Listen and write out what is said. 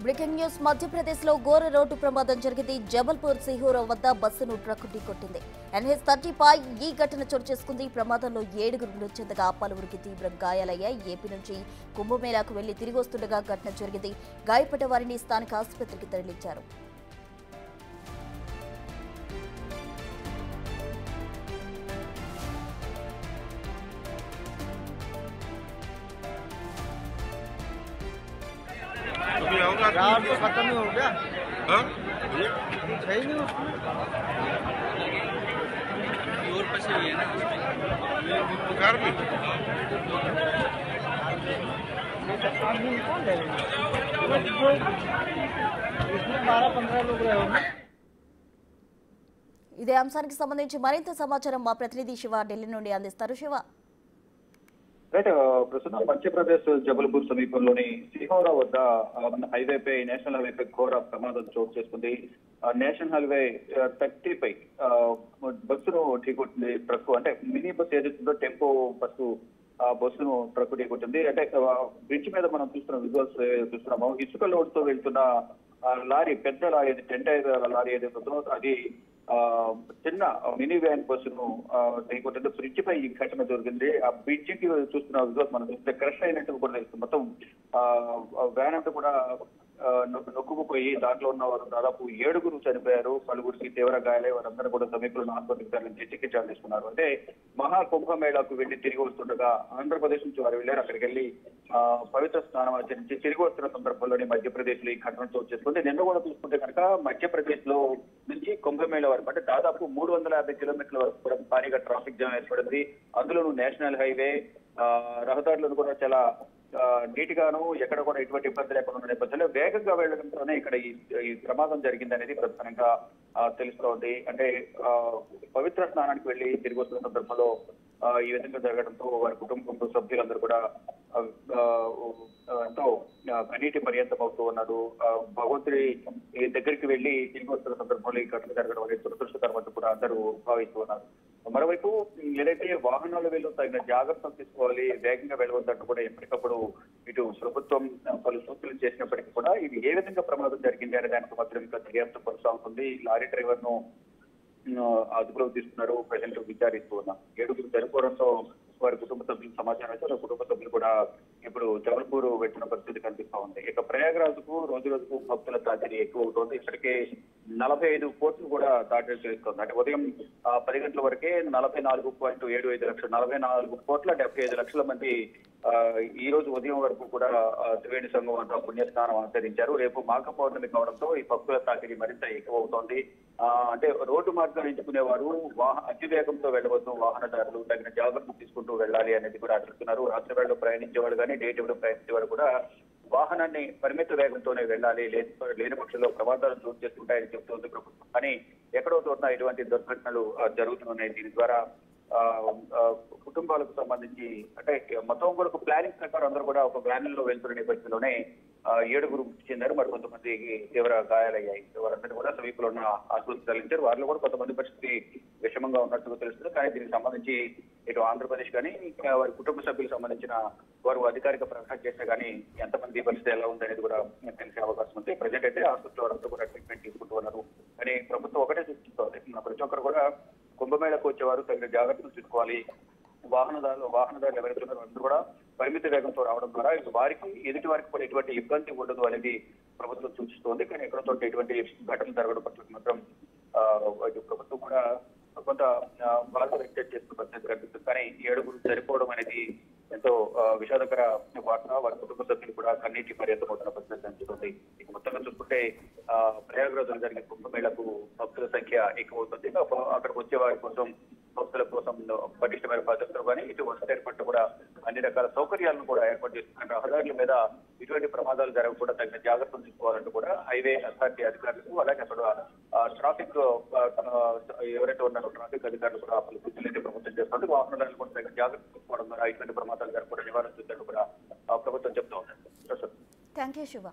Breaking news మధ్యప్రదేశ్లో ఘోర road ప్రమాదం జరిగింది. జబల్పూర్ సిహోరా వద్ద బస్సును ట్రక్ ఢీకొట్టింది. NH30 ఈ ఘటన చోటు చేసుకుంది. ప్రమాదంలో 7 మృతి చెందగా పలువురికి తీవ్ర గాయాలయ్యాయి. ఏపీ నుంచి కుంభమేళాకు వెళ్లి తిరిగి వస్తుండగా ఘటన జరిగింది. గాయపడ్డ వారిని స్థానిక ఆసుపత్రికి తరలించారు. यार तो खत्म ही हो गया। हाँ? है ही नहीं उसमें। और फंसी हुई है ना कार में। कौन ले इसमें 12-15 लोग रहे होंगे। ఇదే అంశానికి సంబంధించి మరింత సమాచారం మా ప్రతినిధి శివ ఢిల్లీ నుండి అందిస్తారు. శివ, రైట్, ప్రస్తుతం మధ్యప్రదేశ్ జబల్పూర్ సమీపంలోని సిహోరా వద్ద హైవేపై నేషనల్ హైవేపై ఘోర ప్రమాదం చోటు చేసుకుంది. నేషనల్ హైవే 30 బస్సును ఢీకొట్టింది. ట్రక్ అంటే మినీ బస్ ఏదైతుందో టెంపో బస్సు బస్సును ట్రక్ ఢీకొట్టింది. అంటే బ్రిడ్జ్ మీద మనం చూస్తున్న విజువల్స్ చూస్తున్నాము. ఇసుక లోడ్ తో వెళ్తున్న లారీ, పెద్ద లారీ, 10 టైర్ లారీ ఏదైతే ఉందో అది చిన్న మినీ వ్యాన్ బస్సును ఢీకొట్టింది. బ్రిడ్జ్ పై ఈ ఘటన జరిగింది. ఆ బ్రిడ్జ్ కి చూస్తున్న విజువల్స్ మనం చూస్తే క్రష్ అయినట్టు కూడా తెలుస్తుంది. మొత్తం వ్యాన్ అంతా కూడా నొక్కుకుపోయి దాంట్లో ఉన్న వారు దాదాపు 7 చనిపోయారు. పలువురికి తీవ్ర గాయాలై వారందరూ కూడా సమీపంలో ఆసుపత్రికి తరలించి చికిత్స తీసుకున్నారు. అంటే మహా కుంభమేళాకు వెళ్లి తిరిగి వస్తుండగా ఆంధ్రప్రదేశ్ నుంచి వారు వెళ్ళారు. అక్కడికి వెళ్లి పవిత్ర స్నానం ఆచరించి తిరిగి వస్తున్న సందర్భంలోనే మధ్యప్రదేశ్ లో ఈ ఘటన చోటు చేసుకుంది. నిన్న కూడా చూసుకుంటే కనుక మధ్యప్రదేశ్ లో నుంచి కుంభమేళా వరకు అంటే దాదాపు 350 కిలోమీటర్ల వరకు కూడా భారీగా ట్రాఫిక్ జామ్ ఏర్పడింది. అందులోనూ నేషనల్ హైవే రహదారులను కూడా చాలా నీట్ గాను ఎక్కడ కూడా ఎటువంటి ఇబ్బంది లేకుండా ఉన్న నేపథ్యంలో వేగంగా వెళ్లడంతోనే ఇక్కడ ఈ ప్రమాదం జరిగింది అనేది ప్రధానంగా తెలుస్తోంది. అంటే పవిత్ర స్నానానికి వెళ్లి తిరిగి వస్తున్న సందర్భంలో ఈ విధంగా జరగడంతో వారి కుటుంబ సభ్యులందరూ కూడా ఎంతో కన్నీటి పర్యంతం అవుతూ ఉన్నారు. భగవంతుడి దగ్గరికి వెళ్లి తిరిగి వస్తున్న సందర్భంలో ఈ ఘటన జరగడం అనేది దురదృష్టకరమంటూ కూడా అందరూ భావిస్తూ ఉన్నారు. మరోవైపు ఏదైతే వాహనాలు వెళ్ళు తగిన జాగ్రత్తలు తీసుకోవాలి, వేగంగా వెళ్ళవద్దంటూ కూడా ఎప్పటికప్పుడు ఇటు ప్రభుత్వం పలు సూచనలు చేసినప్పటికీ కూడా ఇది ఏ విధంగా ప్రమాదం జరిగింది అనే దానికి మాత్రం ఇంకా దర్యాప్తు కొనసాగుతుంది. లారీ డ్రైవర్ ను అదుపులోకి తీసుకున్నారు. ప్రజెంట్ విచారిస్తూ ఉన్నారు. 7 చనిపోవడంతో వారి కుటుంబ సభ్యులు సమాచారం అయితే వారి కుటుంబ సభ్యులు కూడా ఇప్పుడు జబల్పూర్ వెళ్తున్న పరిస్థితి కనిపిస్తా ఉంది. ఇక ప్రయాగరాజ్ కు రోజు రోజుకు భక్తుల తాకిడి ఎక్కువ అవుతోంది. ఇప్పటికే 45 కోట్లు కూడా దాటి చేస్తోంది. అంటే ఉదయం 10 గంటల వరకే 44.75 లక్షలు 44,75,00,000 మంది ఈ రోజు ఉదయం వరకు కూడా త్రివేణి సంఘం అంతా పుణ్యస్నానం ఆచరించారు. రేపు మాఘ పౌర్ణమి కావడంతో ఈ భక్తుల తాకిడి మరింత ఎక్కువ అవుతోంది. అంటే రోడ్డు మార్గాలు ఎంచుకునేవారు అతివేగంతో వెళ్ళవద్దు, వాహనదారులు తగిన జాగ్రత్తలు తీసుకుంటూ వెళ్ళాలి అనేది కూడా చెప్తున్నారు. రాత్రి వేళలో ప్రయాణించేవాడు కానీ డే టైంలో ప్రయాణించేవారు కూడా వాహనాన్ని పరిమిత వేగంతోనే వెళ్ళాలి, లేని పక్షంలో ప్రమాదాలు చోటు చేసుకుంటాయని చెబుతోంది ప్రభుత్వం. కానీ ఎక్కడో చోట ఇటువంటి దుర్ఘటనలు జరుగుతున్నాయి. దీని ద్వారా కుటుంబాలకు సంబంధించి అంటే మొత్తం కూడా ఒక ప్లానింగ్ ప్రకారం అందరూ కూడా ఒక వ్యాన్లో వెళ్తున్న నేపథ్యంలోనే 7 మృతి చెందారు. మరి కొంతమందికి తీవ్ర గాయాలయ్యాయి. వారందరూ కూడా సమీపంలో ఉన్న ఆసుపత్రికి తరలించారు. వారిలో కూడా కొంతమంది పరిస్థితి విషమంగా ఉన్నట్టుగా తెలుస్తుంది. కానీ దీనికి సంబంధించి ఇటు ఆంధ్రప్రదేశ్ కానీ వారి కుటుంబ సభ్యులకు సంబంధించిన వారు అధికారిక ప్రకటన చేస్తే కానీ ఎంతమంది పరిస్థితి ఎలా ఉందనేది కూడా తెలిసే అవకాశం ఉంది. ప్రజెంట్ అయితే ఆసుపత్రి వారంతా కూడా ట్రీట్మెంట్ తీసుకుంటూ ఉన్నారు. కానీ ప్రభుత్వం ఒకటే సూచిస్తోంది, ప్రతి ఒక్కరు కూడా కుంభమేళకు వచ్చేవారు తగిన జాగ్రత్తలు తీసుకోవాలి. వాహనదారులు ఎవరైతే ఉన్నారో అందరూ కూడా పరిమిత వేగంతో రావడం ద్వారా వారికి ఎదుటి వారికి కూడా ఎటువంటి ఇబ్బంది ఉండదు అనేది ప్రభుత్వం సూచిస్తోంది. కానీ ఎక్కడో చోట ఎటువంటి ఘటనలు జరగడం పట్ల మాత్రం ప్రభుత్వం కూడా కొంత బాధ వ్యక్తం చేస్తున్న పరిస్థితి కనిపిస్తుంది. కానీ 7 సరిపోవడం అనేది ఎంతో విషాదకర వార్త. వారి కుటుంబ సభ్యులు కూడా కన్నీటి పర్యంతం అవుతున్న పరిస్థితి కనిపిస్తుంది. ఇక మొత్తంగా చూసుకుంటే ప్రయాగరాజులో జరిగే కుంభమేళకు భక్తుల సంఖ్య ఎక్కువ అవుతుంది. అక్కడికి వచ్చే వారి కోసం భక్తుల కోసం పటిష్టమైన భద్రతలు కానీ ఇటు వసతి ఏర్పాట్లు కూడా అన్ని రకాల సౌకర్యాలను కూడా ఏర్పాటు చేస్తున్నారు. రహదారుల మీద ఇటువంటి ప్రమాదాలు జరగకుండా తగిన జాగ్రత్తలు తీసుకోవాలంటూ కూడా హైవే అథారిటీ అధికారులకు అలాగే అక్కడ ట్రాఫిక్ ఎవరైతే ఉన్నారో ట్రాఫిక్ అధికారులు కూడా పలు సూచనలు అయితే ప్రభుత్వం చేస్తుంది. వాహనదారులు కూడా తగిన జాగ్రత్తలు తీసుకోవడం ద్వారా ఇటువంటి ప్రమాదాలు జరగకుండా నివారించాలని కూడా ప్రభుత్వం చెప్తా ఉంది. Thank you Shiva.